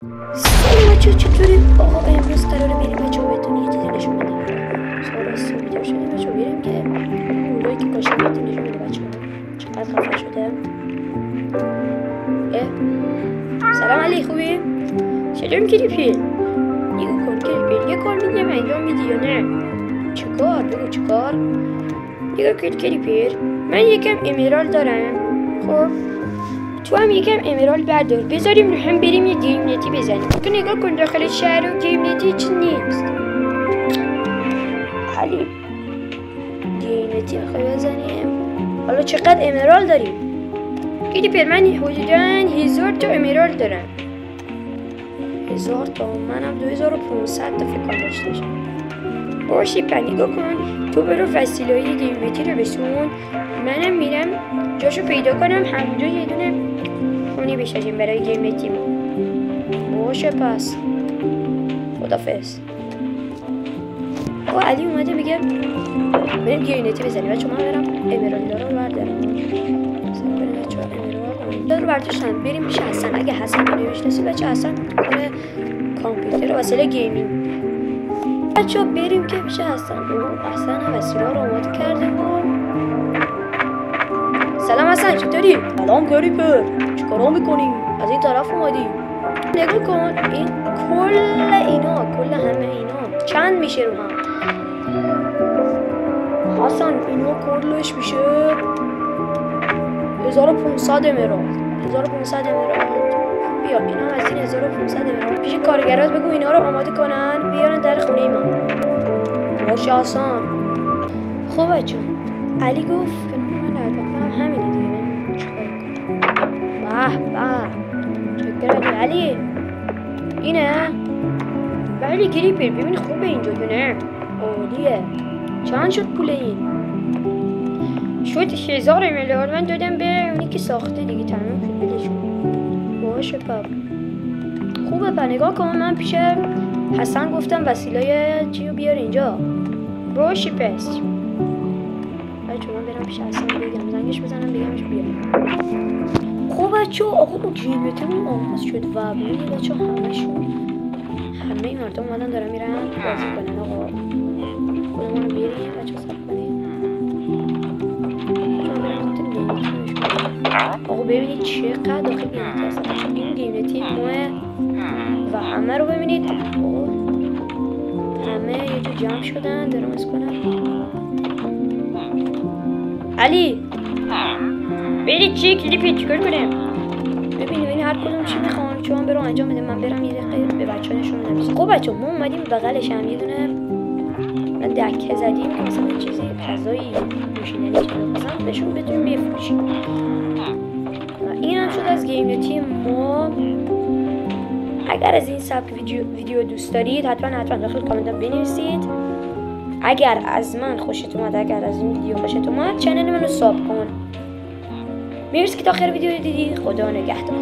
سلام بچه ها، چطوری؟ آقا امروز قراره بریم بچه ها بهتون یه چیزی نشون بدم. سوال از صبح بیدار شدیم بچه ها، بریم که اونجایی که کاشتیم بهتون نشون بده بچه ها. چقدر خفه شده. سلام علی، خوبی؟ سلام کلیپی. نگاه کن کلیپی، یه کار میدیم انجام میدی یا نه؟ چیکار؟ بگو چیکار؟ نگاه کن کلیپی، من یکم امرال دارم. خب تو هم یکم امرال بردار، بذاریم رو هم بریم یه گیم نتی بزنیم. تو نگاه کن داخل شهر و گیم نتی چی نیست. علی گیم نتی میخوای بزنیم؟ حالا چقدر امرال داریم؟ کلیپر من حدوداً 1000 تا امرال دارم. 1000 تا، منم 2500 تا فکر کنم داشته باشم. باشی پا نگاه کن، تو برو وسیله‌های گیم نتی رو بسون، منم میرم جاشو پیدا کنم همونجا یه دونه خونی بسازیم برای گیم نتی ما. باشه پس خدافظ. علی اومده میگه بریم گیم نتی بزنیم بچه، من برم امرالدا رو بردارم. بریم بچه امرالدا رو برداشتن، بریم پیش حسن. اگه حسن رو نمیشناسی بچه، حسن کار کامپیوتر و وسیله گیمینگ. بچه بریم که پیش حسن. حسن وسیله رو آماده کرده و سلام حسن، چطوری؟ سلام کلیپر، چیکارا میکنی؟ از این طرف اومدی؟ نگاه کن این کل همه اینا چند میشه رو هم؟ حسن اینا کلش میشه 1500 امرالد. 1500 امرالد. بیا اینا از این 1500 امرالد پیش کارگرات بگو اینا رو آماده کنن بیارن در خونه ما. باشه حسن. خب بچه علی گفت که من البته همینه دیگه، من چیکار کنم؟ به علی اینه؟ بله کلیپر، ببین خوبه اینجا یا نه؟ عالیه. چند شد پول این؟ شد 1000 امرالد. من دادم به اونی که ساخته دیگه، تمام شد بدش کن. باشه پا خوبه پا. نگاه کن من پیش حسن گفتم وسیله چی رو بیار اینجا. باشه پس بچه من برم پیش حسن بگم، زنگش بزنم بگمش بیار. خب بچه آقا با گیمتمون آغاز شد و ببینید بچه همه مردم اومدن دارن میرن بازی کنن. آقا خودمون رو بیاریم بچه صبر کنیم. آقا ببینید چقدر داخل گیمنتی هستن بچه، این گیمنتی ماه و همه رو ببینید. همه یه جو جمع شدن دارم از کنم. علی برید چی کلیپی چیکار کنیم؟ ببین هر کدوم چی میخوان چون برو انجام بده، من برم یه دقیقه به بچه ها نشون بدم. خب بچه ما اومدیم بغلش هم یه دونه من دکه زدیم که مثلا چیزی غذایی نوشیدنی چیزی مثلا بهشون بتونیم بفروشیم. این هم شد از گیم نتی ما. اگر از این سبک ویدیو دوست دارید حتما داخل کامنت بنویسید. اگر از من خوشت اومد، اگر از این ویدیو خوشت اومد، چنل منو ساب کن. مرسی که تا آخر ویدیو دیدی. خدا نگهدار.